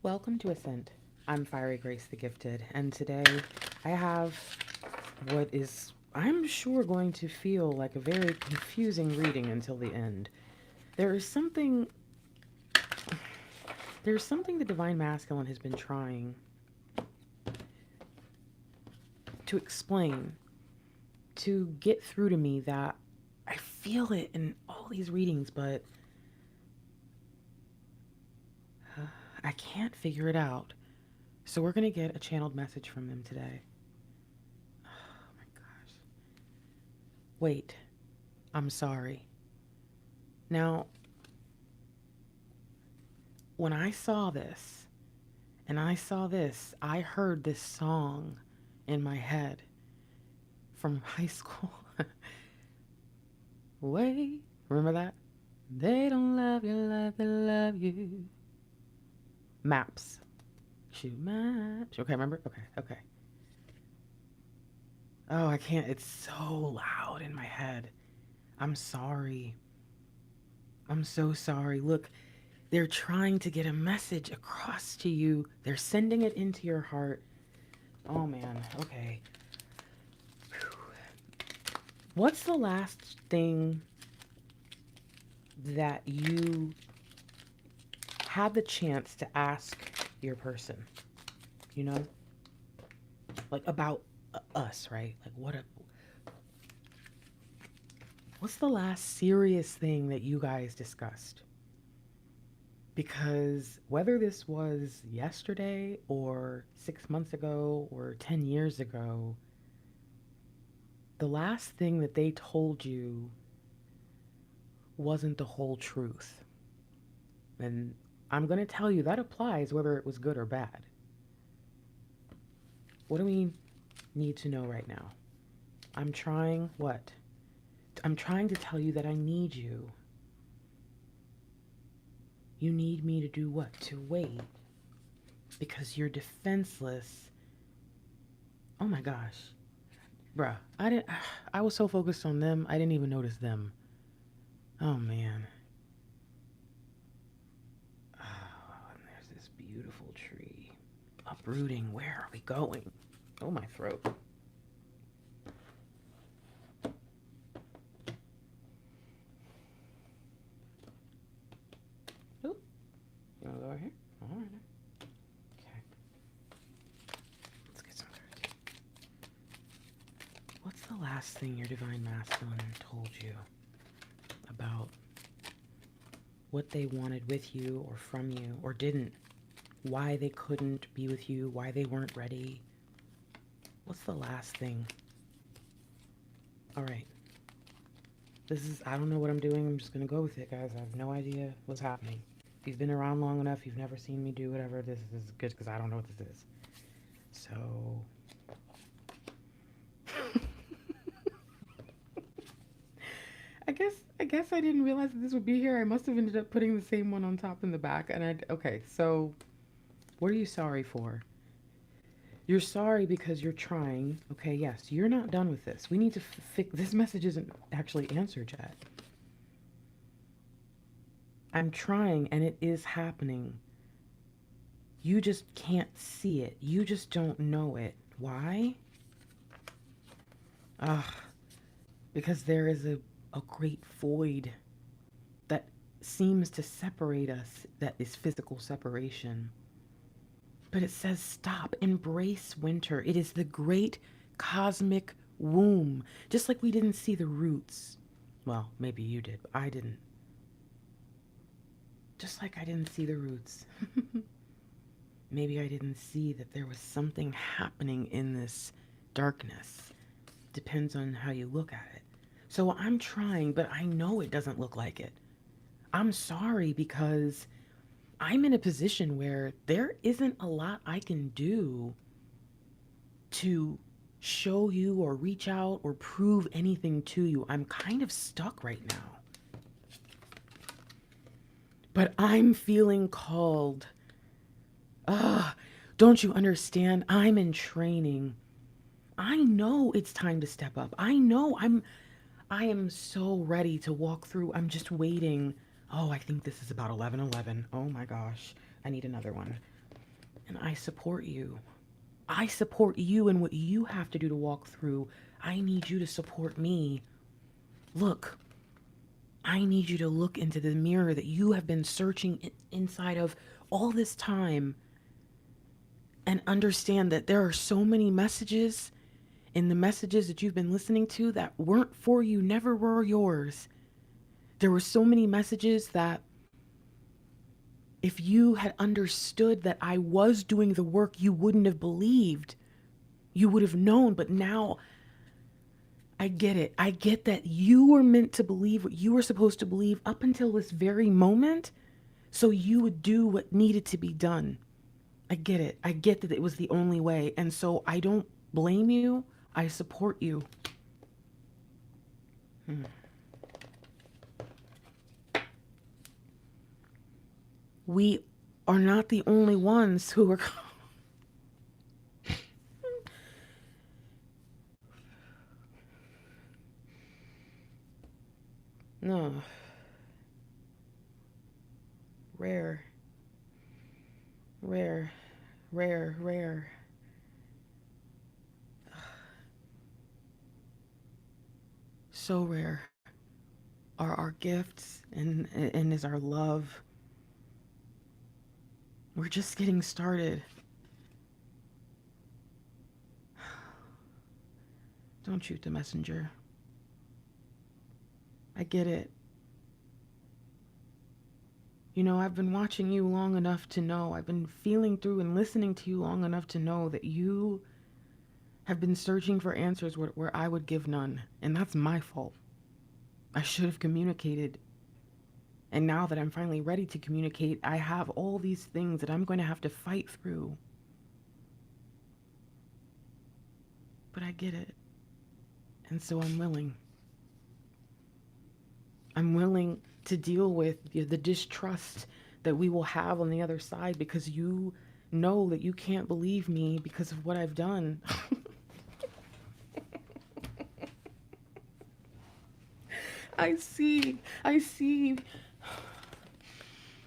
Welcome to Ascent. I'm Fiery Grace the Gifted, and today I have what is, I'm sure, going to feel like a very confusing reading until the end. There is something, there's something the Divine Masculine has been trying to explain, to get through to me that I feel it in all these readings, but I can't figure it out. So we're going to get a channeled message from them today. Oh my gosh. Wait, I'm sorry. Now, when I saw this, and I saw this, I heard this song in my head from high school. Wait, remember that? They don't love you like they love you. Maps. Shoot maps. Okay, remember? Okay. Oh, I can't. It's so loud in my head. I'm sorry. I'm so sorry. Look, they're trying to get a message across to you. They're sending it into your heart. Oh, man. Okay. Whew. What's the last thing that you had the chance to ask your person? You know? Like about us, right? Like what's the last serious thing that you guys discussed? Because whether this was yesterday or 6 months ago or 10 years ago, the last thing that they told you wasn't the whole truth. And I'm going to tell you that applies whether it was good or bad. What do we need to know right now? I'm trying what? I'm trying to tell you that I need you. You need me to do what? To wait. Because you're defenseless. Oh my gosh. Bruh, I was so focused on them, I didn't even notice them. Oh man. Oh, and there's this beautiful tree. Uprooting, where are we going? Oh, my throat. Oh, you wanna go over here? All right. Okay. Let's get some cards. What's the last thing your Divine Masculine told you about what they wanted with you or from you or didn't? Why they couldn't be with you? Why they weren't ready? What's the last thing? All right. I don't know what I'm doing. I'm just going to go with it, guys. I have no idea what's happening. If you've been around long enough, you've never seen me do whatever. This is good because I don't know what this is. So... I guess I didn't realize that this would be here. I must have ended up putting the same one on top and the back. And okay, so what are you sorry for? You're sorry because you're trying. Okay, yes, you're not done with this. We need to fix this. Message isn't actually answered yet. I'm trying and it is happening. You just can't see it. You just don't know it. Why? Because there is a great void that seems to separate us, that is physical separation. But it says stop, embrace winter. It is the great cosmic womb. Just like we didn't see the roots. Well, maybe you did, but I didn't. Just like I didn't see the roots. Maybe I didn't see that there was something happening in this darkness. Depends on how you look at it. So I'm trying, but I know it doesn't look like it. I'm sorry because I'm in a position where there isn't a lot I can do to show you or reach out or prove anything to you. I'm kind of stuck right now. But I'm feeling called. Don't you understand? I'm in training. I know it's time to step up. I know I am so ready to walk through. I'm just waiting. Oh, I think this is about 11:11. Oh my gosh. I need another one. And I support you. I support you in what you have to do to walk through. I need you to support me. Look, I need you to look into the mirror that you have been searching inside of all this time and understand that there are so many messages in the messages that you've been listening to that weren't for you, never were yours. There were so many messages that if you had understood that I was doing the work, you wouldn't have believed. You would have known, but now I get it. I get that you were meant to believe what you were supposed to believe up until this very moment, so you would do what needed to be done. I get it. I get that it was the only way. And so I don't blame you. I support you. We are not the only ones who are... No. Rare. Rare. Rare. Rare. So rare are our gifts and is our love. We're just getting started. Don't shoot the messenger. I get it. You know, I've been watching you long enough to know, I've been feeling through and listening to you long enough to know that you have been searching for answers where I would give none. And that's my fault. I should have communicated. And now that I'm finally ready to communicate, I have all these things that I'm going to have to fight through. But I get it. And so I'm willing. I'm willing to deal with the distrust that we will have on the other side because you know that you can't believe me because of what I've done. I see.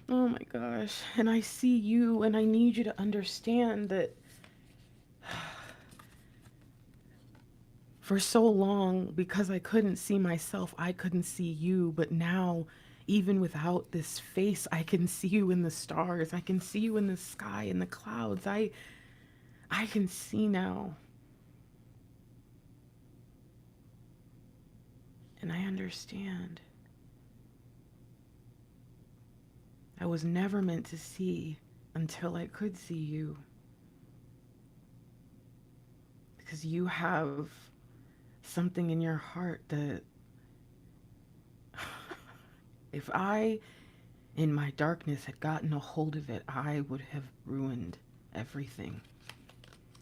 Oh my gosh. And I see you, and I need you to understand that for so long, because I couldn't see myself, I couldn't see you. But now, even without this face, I can see you in the stars. I can see you in the sky, in the clouds. I can see now. And I understand. I was never meant to see until I could see you. Because you have something in your heart that if I, in my darkness, had gotten a hold of it, I would have ruined everything.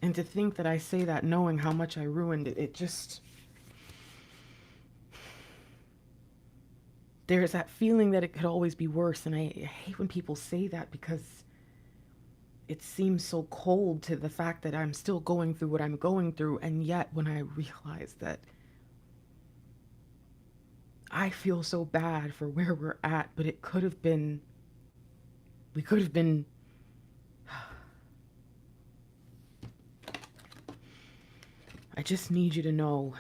And to think that I say that knowing how much I ruined it, it just... There's that feeling that it could always be worse. And I hate when people say that because it seems so cold to the fact that I'm still going through what I'm going through. And yet when I realize that I feel so bad for where we're at, but it could have been, we could have been, I just need you to know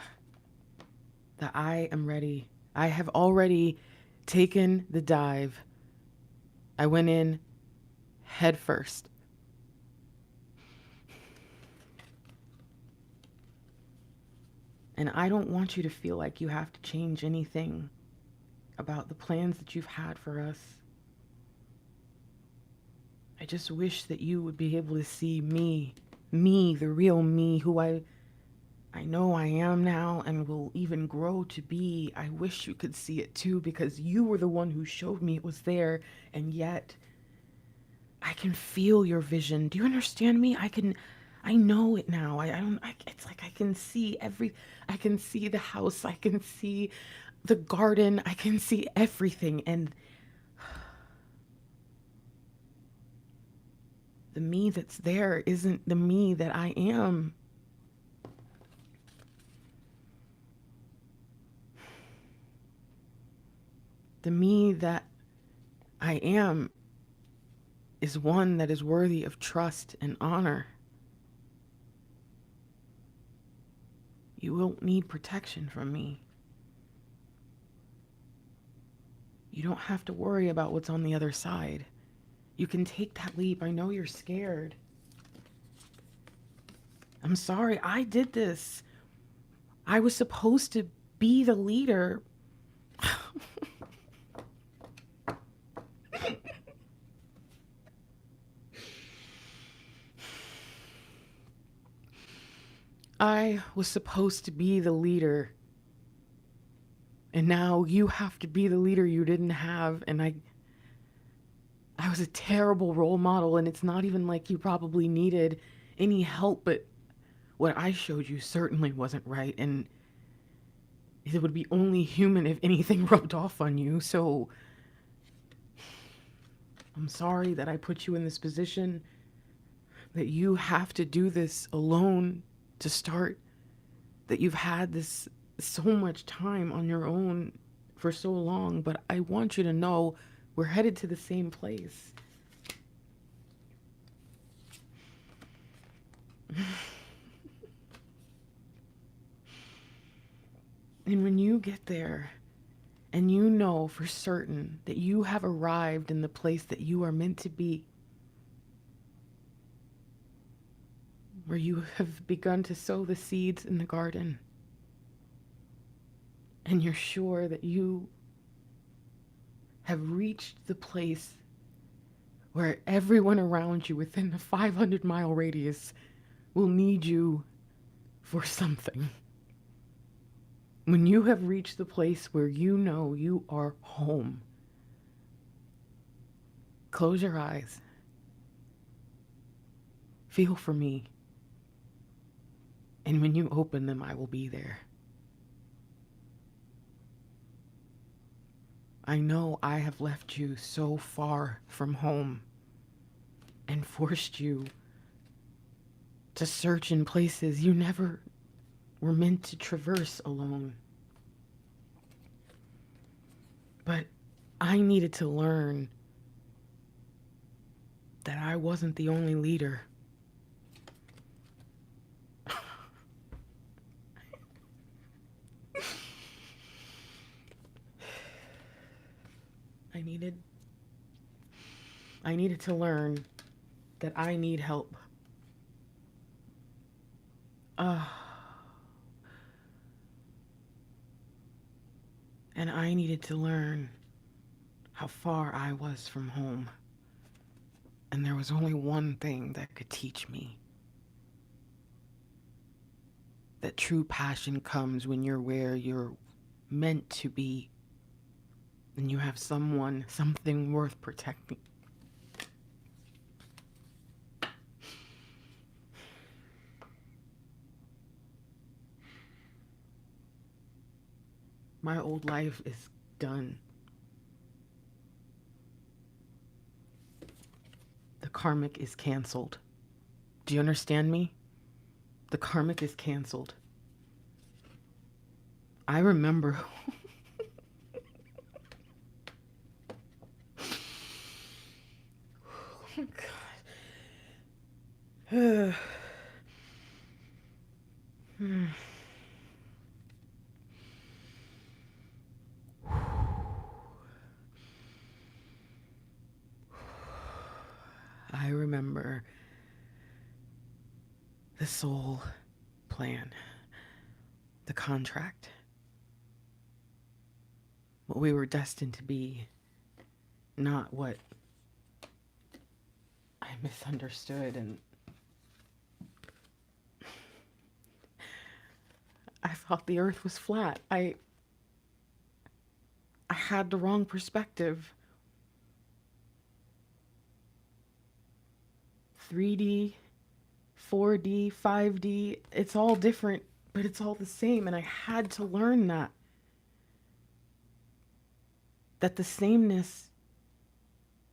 that I am ready. I have already taken the dive. I went in head first. And I don't want you to feel like you have to change anything about the plans that you've had for us. I just wish that you would be able to see me, the real me, who I know I am now and will even grow to be. I wish you could see it too, because you were the one who showed me it was there, and yet I can feel your vision. Do you understand me? I know it now. It's like I can see I can see the house, I can see the garden, I can see everything, and the me that's there isn't the me that I am. The me that I am is one that is worthy of trust and honor. You won't need protection from me. You don't have to worry about what's on the other side. You can take that leap. I know you're scared. I'm sorry, I did this. I was supposed to be the leader. I was supposed to be the leader. And now you have to be the leader you didn't have. And I was a terrible role model, and it's not even like you probably needed any help, but what I showed you certainly wasn't right, and it would be only human if anything rubbed off on you. So I'm sorry that I put you in this position, that you have to do this alone to start, that you've had this so much time on your own for so long, but I want you to know we're headed to the same place. And when you get there and you know for certain that you have arrived in the place that you are meant to be, where you have begun to sow the seeds in the garden, and you're sure that you have reached the place where everyone around you within a 500-mile radius will need you for something. When you have reached the place where you know you are home, close your eyes. Feel for me. And when you open them, I will be there. I know I have left you so far from home and forced you to search in places you never were meant to traverse alone. But I needed to learn that I wasn't the only leader. I needed to learn that I need help. And I needed to learn how far I was from home. And there was only one thing that could teach me. That true passion comes when you're where you're meant to be. And you have someone, something worth protecting. My old life is done. The karmic is canceled. Do you understand me? The karmic is canceled. I remember. Oh, God. I remember the soul plan, the contract, what we were destined to be, not what I misunderstood, and I thought the earth was flat. I had the wrong perspective. 3D, 4D, 5D, it's all different, but it's all the same. And I had to learn that the sameness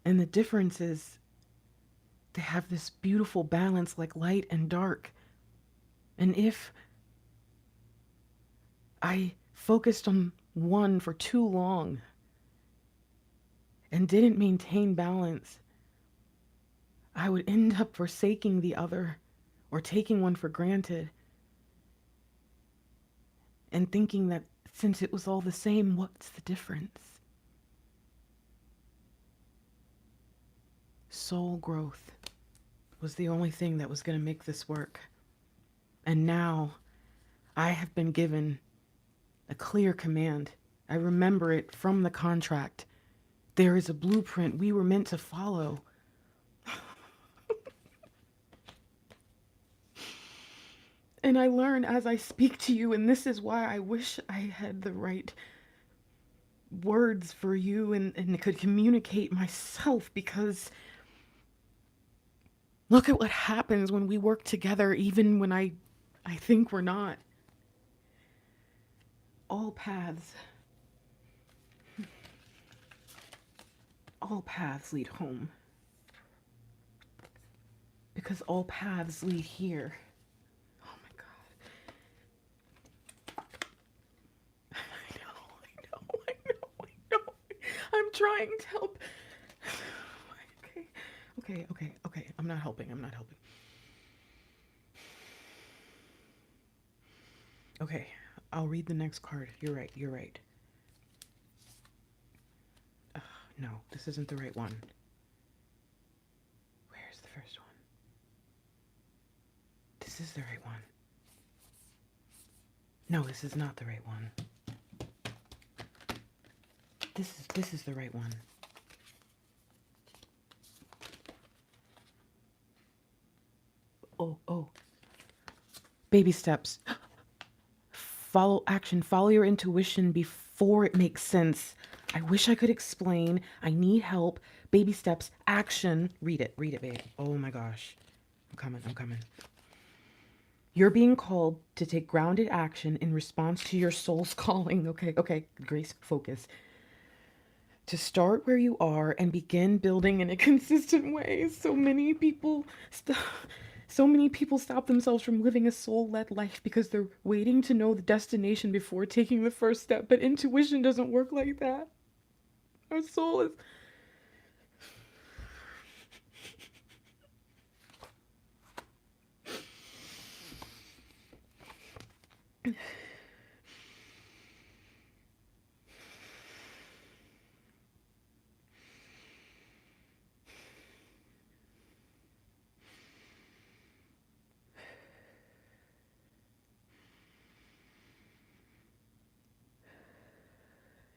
and the differences, they have this beautiful balance like light and dark. And if I focused on one for too long and didn't maintain balance, I would end up forsaking the other or taking one for granted and thinking that since it was all the same, what's the difference? Soul growth was the only thing that was going to make this work. And now I have been given a clear command. I remember it from the contract. There is a blueprint we were meant to follow. And I learn as I speak to you, and this is why I wish I had the right words for you and could communicate myself, because look at what happens when we work together, even when I think we're not. All paths lead home. Because all paths lead here. Oh my God. I know. I'm trying to help. Okay. I'm not helping. Okay, I'll read the next card. You're right. No, this isn't the right one. Where's the first one? This is the right one. No, this is not the right one. This is the right one. Oh. Baby steps. Follow your intuition before it makes sense. I wish I could explain. I need help. Baby steps, action. Read it, babe. Oh my gosh. I'm coming. You're being called to take grounded action in response to your soul's calling. Okay. Grace, focus. To start where you are and begin building in a consistent way. So many people stop themselves from living a soul-led life because they're waiting to know the destination before taking the first step. But intuition doesn't work like that. Our soul is...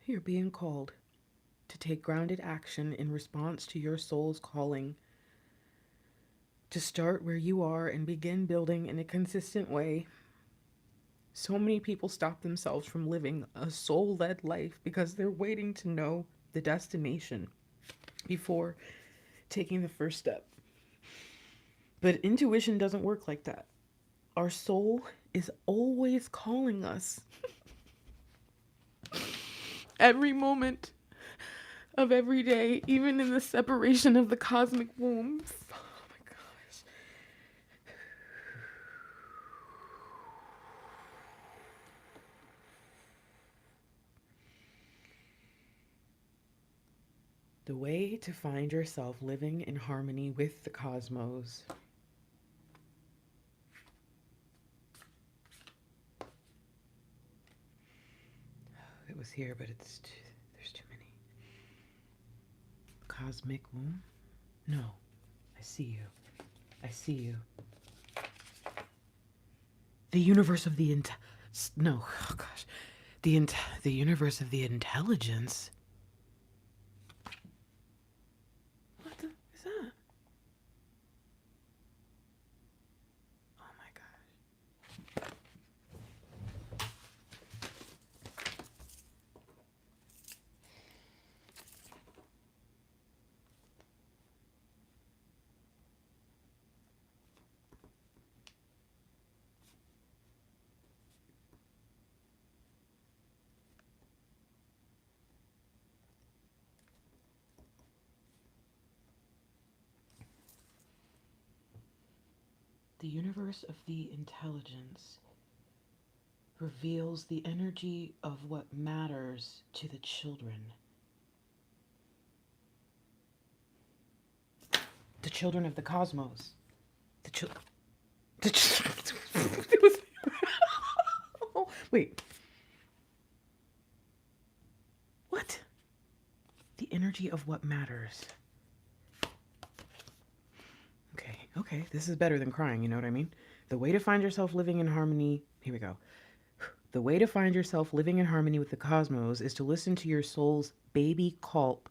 You're being called to take grounded action in response to your soul's calling. To start where you are and begin building in a consistent way. So many people stop themselves from living a soul-led life because they're waiting to know the destination before taking the first step. But intuition doesn't work like that. Our soul is always calling us. Every moment of every day, even in the separation of the cosmic womb. Oh my gosh. The way to find yourself living in harmony with the cosmos. It was here, but there's too many. Cosmic womb? No. I see you. The universe of the the universe of the intelligence. What the is that? Oh my gosh. The universe of the intelligence reveals the energy of what matters to the children. The children of the cosmos. The children. It was. Wait. What? The energy of what matters. Okay, this is better than crying, you know what I mean? The way to find yourself living in harmony, here we go. The way to find yourself living in harmony with the cosmos is to listen to your soul's baby call.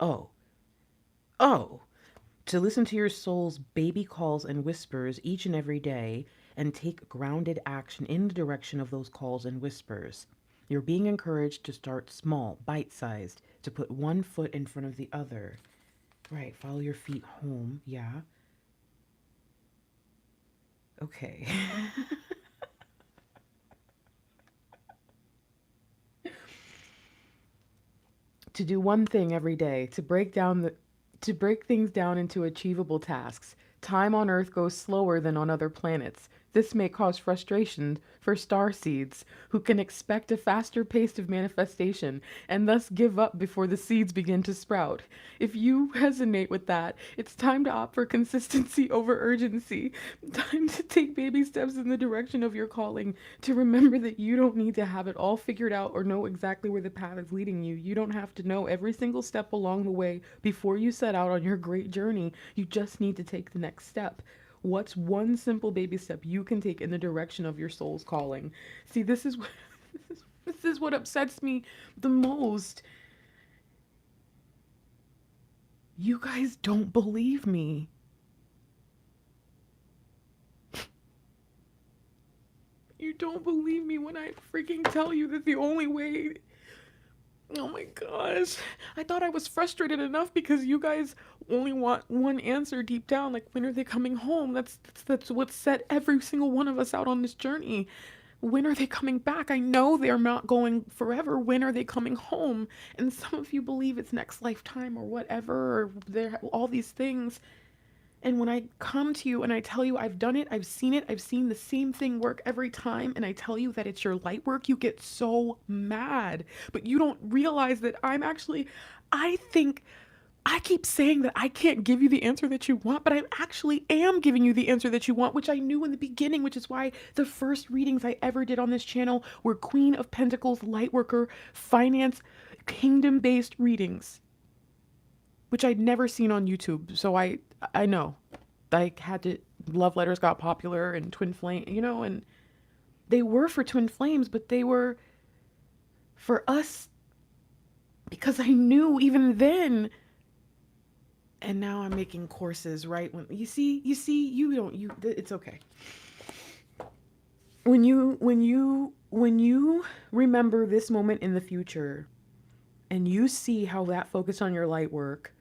To listen to your soul's baby calls and whispers each and every day and take grounded action in the direction of those calls and whispers. You're being encouraged to start small, bite-sized, to put one foot in front of the other. Right, follow your feet home, yeah. Okay. To do one thing every day, to break things down into achievable tasks. Time on Earth goes slower than on other planets. This may cause frustration for star seeds, who can expect a faster pace of manifestation and thus give up before the seeds begin to sprout. If you resonate with that, it's time to opt for consistency over urgency. Time to take baby steps in the direction of your calling, to remember that you don't need to have it all figured out or know exactly where the path is leading you. You don't have to know every single step along the way before you set out on your great journey. You just need to take the next step. What's one simple baby step you can take in the direction of your soul's calling? See, this is what upsets me the most. You guys don't believe me. You don't believe me when I freaking tell you that the only way... Oh my gosh. I thought I was frustrated enough because you guys only want one answer deep down. Like, when are they coming home? That's what set every single one of us out on this journey. When are they coming back? I know they're not going forever. When are they coming home? And some of you believe it's next lifetime or whatever, or all these things. And when I come to you and I tell you I've done it, I've seen the same thing work every time, and I tell you that it's your light work, you get so mad. But you don't realize that I keep saying that I can't give you the answer that you want, but I actually am giving you the answer that you want, which I knew in the beginning, which is why the first readings I ever did on this channel were Queen of Pentacles, Lightworker, Finance, Kingdom-based readings, which I'd never seen on YouTube. So I know. I had to, love letters got popular and twin flame, and they were for twin flames, but they were for us because I knew even then. And now I'm making courses, right? When you see, it's okay. When you remember this moment in the future and you see how that focus on your light work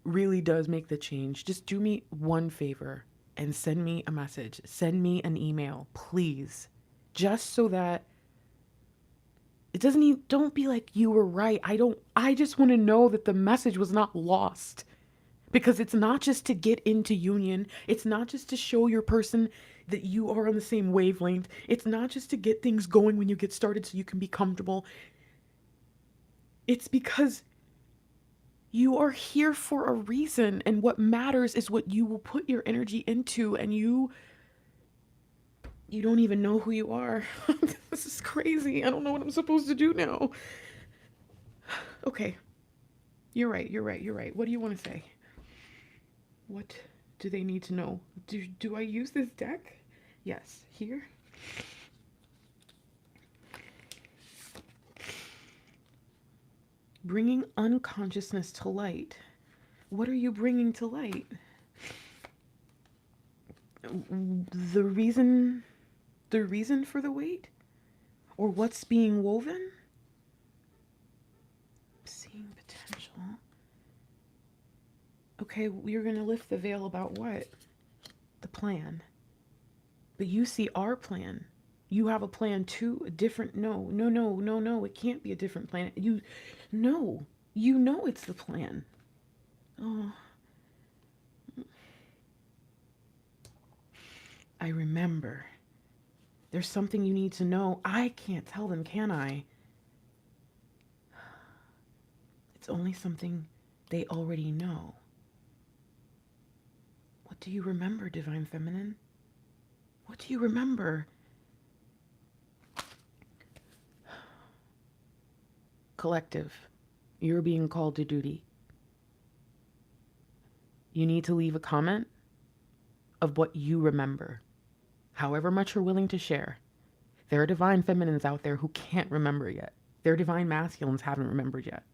really does make the change, just do me one favor and send me a message. Send me an email, please. Just so that it doesn't even, don't be like, you were right. I just want to know that the message was not lost, because it's not just to get into union. It's not just to show your person that you are on the same wavelength. It's not just to get things going when you get started so you can be comfortable. It's because you are here for a reason, and what matters is what you will put your energy into, and you don't even know who you are. This is crazy. I don't know what I'm supposed to do now. Okay. You're right. What do you want to say? What do they need to know? Do I use this deck? Yes. Here. Bringing unconsciousness to light. What are you bringing to light? The reason for the weight? Or what's being woven? Seeing potential. Okay, we're going to lift the veil about what? The plan. But you see our plan. You have a plan too, a different, no, it can't be a different plan. You know it's the plan. Oh. I remember. There's something you need to know. I can't tell them, can I? It's only something they already know. What do you remember, Divine Feminine? What do you remember? Collective, you're being called to duty. You need to leave a comment of what you remember, however much you're willing to share. There are divine feminines out there who can't remember yet. Their divine masculines haven't remembered yet.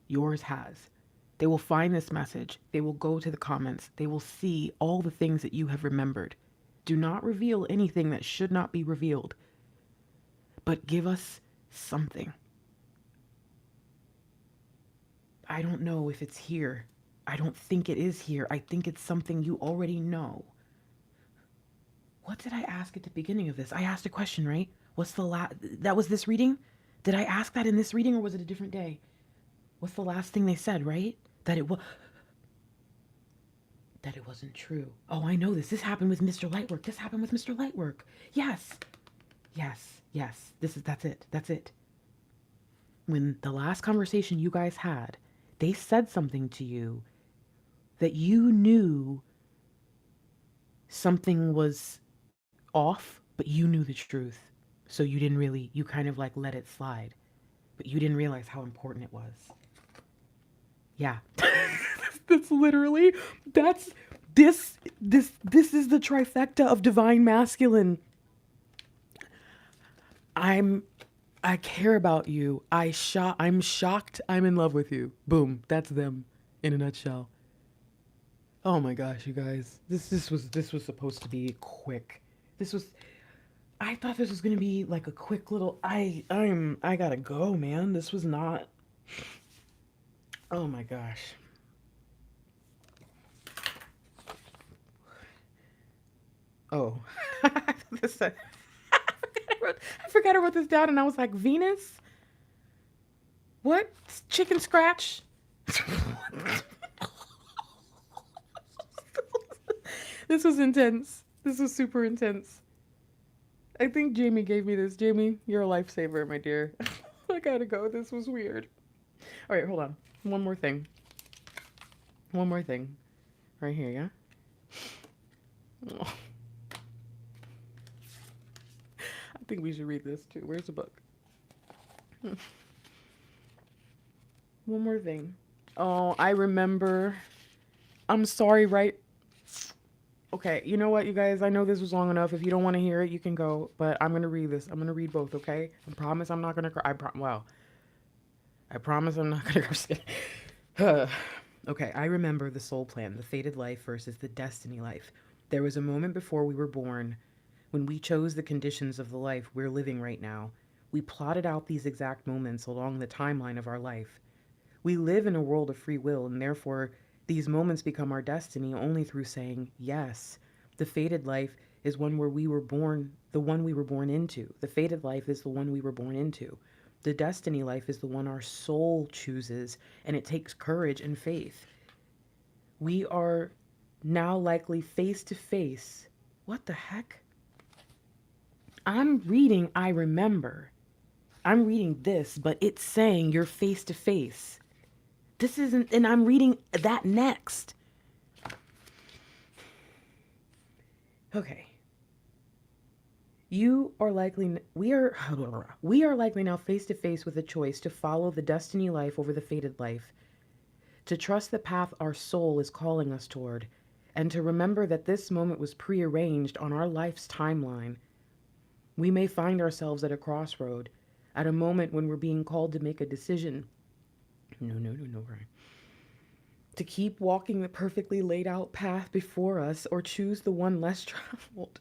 Yours has. They will find this message. They will go to the comments. They will see all the things that you have remembered. Do not reveal anything that should not be revealed, but give us something. I don't know if it's here. I don't think it is here. I think it's something you already know. What did I ask at the beginning of this? I asked a question, right? What's the last? That was this reading? Did I ask that in this reading, or was it a different day? What's the last thing they said, right? That it wasn't true. Oh, I know this. This happened with Mr. Lightwork. This happened with Mr. Lightwork. Yes. Yes. Yes. That's it. That's it. When the last conversation you guys had, they said something to you that you knew something was off, but you knew the truth. So you didn't really, you kind of like let it slide, but you didn't realize how important it was. Yeah. That's literally, this is the trifecta of divine masculine. I care about you. I'm shocked. I'm in love with you. Boom. That's them in a nutshell. Oh my gosh, you guys. This was supposed to be quick. I thought this was gonna be like a quick little I gotta go, man. This was not. Oh my gosh. Oh. I forgot I wrote this down and I was like, Venus? What? Chicken scratch? This was intense. This was super intense. I think Jamie gave me this. Jamie, you're a lifesaver, my dear. I gotta go. This was weird. All right, hold on. One more thing. Right here, yeah? Oh. I think we should read this too. Where's the book? One more thing. Oh, I remember. I'm sorry, right? Okay, you know what, you guys? I know this was long enough. If you don't want to hear it, you can go. But I'm going to read this. I'm going to read both, okay? I promise I'm not going to cry. I promise I'm not going to cry. Okay, I remember the soul plan, the fated life versus the destiny life. There was a moment before we were born when we chose the conditions of the life we're living right now. We plotted out these exact moments along the timeline of our life. We live in a world of free will, and therefore these moments become our destiny only through saying yes. The fated life is one where we were born, the one we were born into. The fated life is the one we were born into. The destiny life is the one our soul chooses, and it takes courage and faith. We are now likely face to face. What the heck? I'm reading I remember. I'm reading this, but it's saying you're face to face. This isn't, and I'm reading that next. Okay. We are likely now face to face with a choice to follow the destiny life over the fated life, to trust the path our soul is calling us toward, and to remember that this moment was prearranged on our life's timeline. We may find ourselves at a crossroad, at a moment when we're being called to make a decision. No, Brian. To keep walking the perfectly laid out path before us or choose the one less traveled.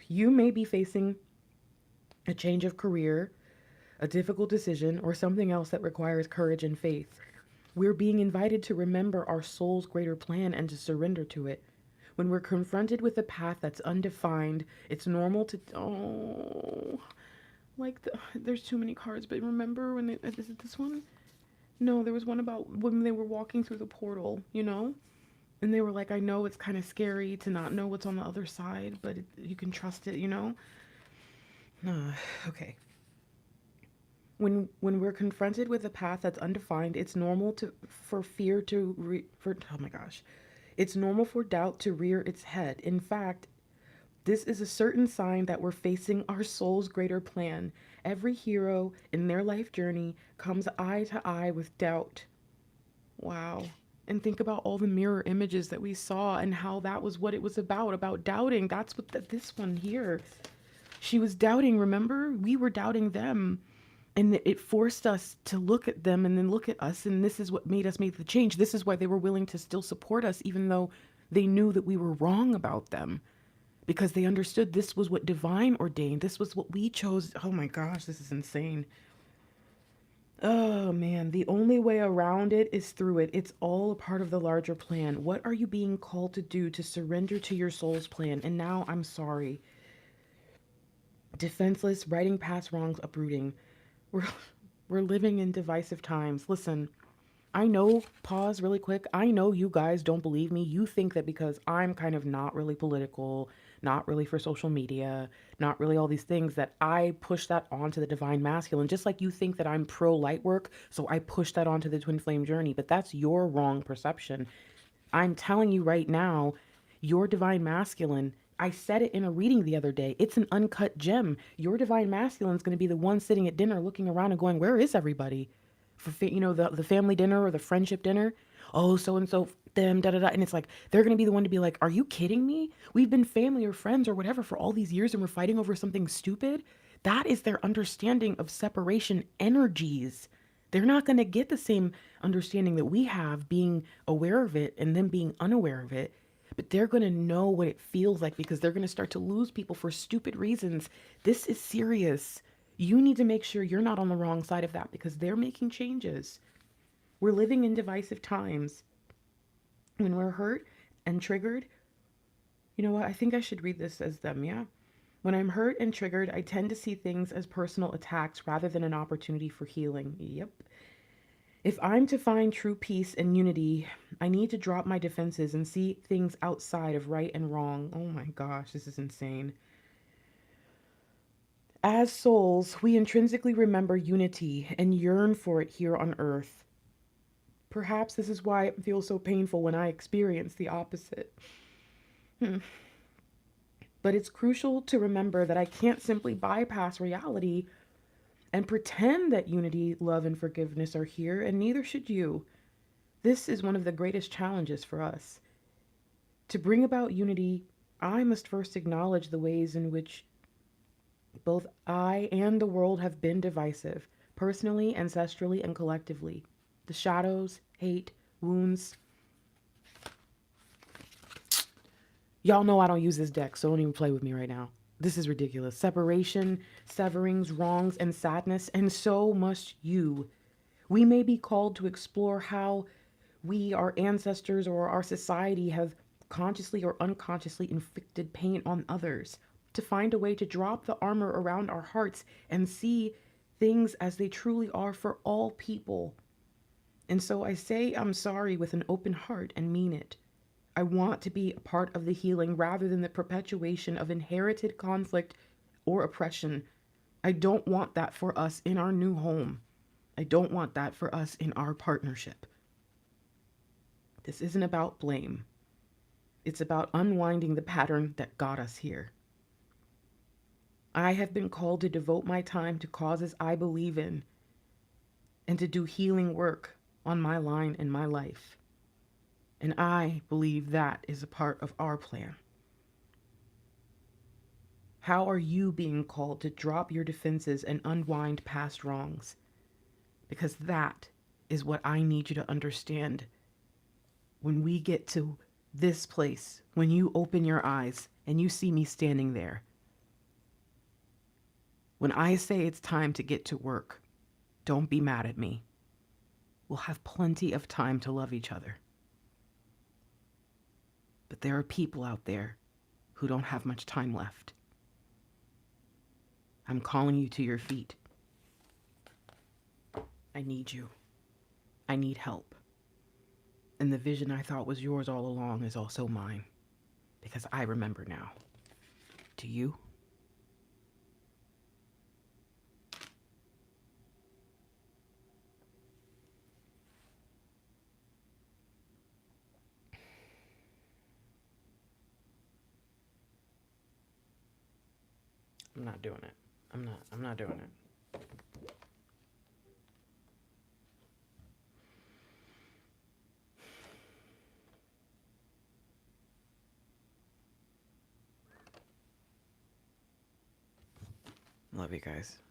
You may be facing a change of career, a difficult decision, or something else that requires courage and faith. We're being invited to remember our soul's greater plan and to surrender to it. When we're confronted with a path that's undefined, it's normal to... there's too many cards, but remember when is it this one? No, there was one about when they were walking through the portal, you know? And they were like, I know it's kind of scary to not know what's on the other side, but you can trust it, you know? Okay. When we're confronted with a path that's undefined, it's normal for fear to oh my gosh. It's normal for doubt to rear its head. In fact, this is a certain sign that we're facing our soul's greater plan. Every hero in their life journey comes eye to eye with doubt. Wow. And think about all the mirror images that we saw and how that was what it was about doubting. That's what this one here. She was doubting, remember? We were doubting them. And it forced us to look at them and then look at us. And this is what made us make the change. This is why they were willing to still support us, even though they knew that we were wrong about them. Because they understood this was what divine ordained. This was what we chose. Oh my gosh, this is insane. Oh man, the only way around it is through it. It's all a part of the larger plan. What are you being called to do to surrender to your soul's plan? And now I'm sorry. Defenseless, writing past wrongs, uprooting. We're living in divisive times. Listen, I know, pause really quick. I know you guys don't believe me. You think that because I'm kind of not really political, not really for social media, not really all these things, that I push that onto the divine masculine. Just like you think that I'm pro light work, so I push that onto the twin flame journey. But that's your wrong perception. I'm telling you right now, your divine masculine, I said it in a reading the other day. It's an uncut gem. Your divine masculine is going to be the one sitting at dinner looking around and going, where is everybody? For, the family dinner or the friendship dinner. Oh, so-and-so, them, da-da-da. And it's like, they're going to be the one to be like, are you kidding me? We've been family or friends or whatever for all these years and we're fighting over something stupid. That is their understanding of separation energies. They're not going to get the same understanding that we have, being aware of it and them being unaware of it. But they're going to know what it feels like because they're going to start to lose people for stupid reasons. This is serious. You need to make sure you're not on the wrong side of that because they're making changes. We're living in divisive times. When we're hurt and triggered, you know what? I think I should read this as them, yeah? When I'm hurt and triggered, I tend to see things as personal attacks rather than an opportunity for healing. Yep. If I'm to find true peace and unity, I need to drop my defenses and see things outside of right and wrong. Oh my gosh, this is insane. As souls, we intrinsically remember unity and yearn for it here on earth. Perhaps this is why it feels so painful when I experience the opposite. But it's crucial to remember that I can't simply bypass reality and pretend that unity, love, and forgiveness are here, and neither should you. This is one of the greatest challenges for us. To bring about unity, I must first acknowledge the ways in which both I and the world have been divisive, personally, ancestrally, and collectively. The shadows, hate, wounds. Y'all know I don't use this deck, so don't even play with me right now. This is ridiculous. Separation, severings, wrongs, and sadness, and so must you. We may be called to explore how we, our ancestors, or our society have consciously or unconsciously inflicted pain on others, to find a way to drop the armor around our hearts and see things as they truly are for all people. And so I say I'm sorry with an open heart and mean it. I want to be a part of the healing rather than the perpetuation of inherited conflict or oppression. I don't want that for us in our new home. I don't want that for us in our partnership. This isn't about blame. It's about unwinding the pattern that got us here. I have been called to devote my time to causes I believe in and to do healing work on my line in my life. And I believe that is a part of our plan. How are you being called to drop your defenses and unwind past wrongs? Because that is what I need you to understand. When we get to this place, when you open your eyes and you see me standing there, when I say it's time to get to work, don't be mad at me. We'll have plenty of time to love each other. But there are people out there who don't have much time left. I'm calling you to your feet. I need you. I need help. And the vision I thought was yours all along is also mine, because I remember now. Do you? I'm not doing it. I'm not doing it. Love you guys.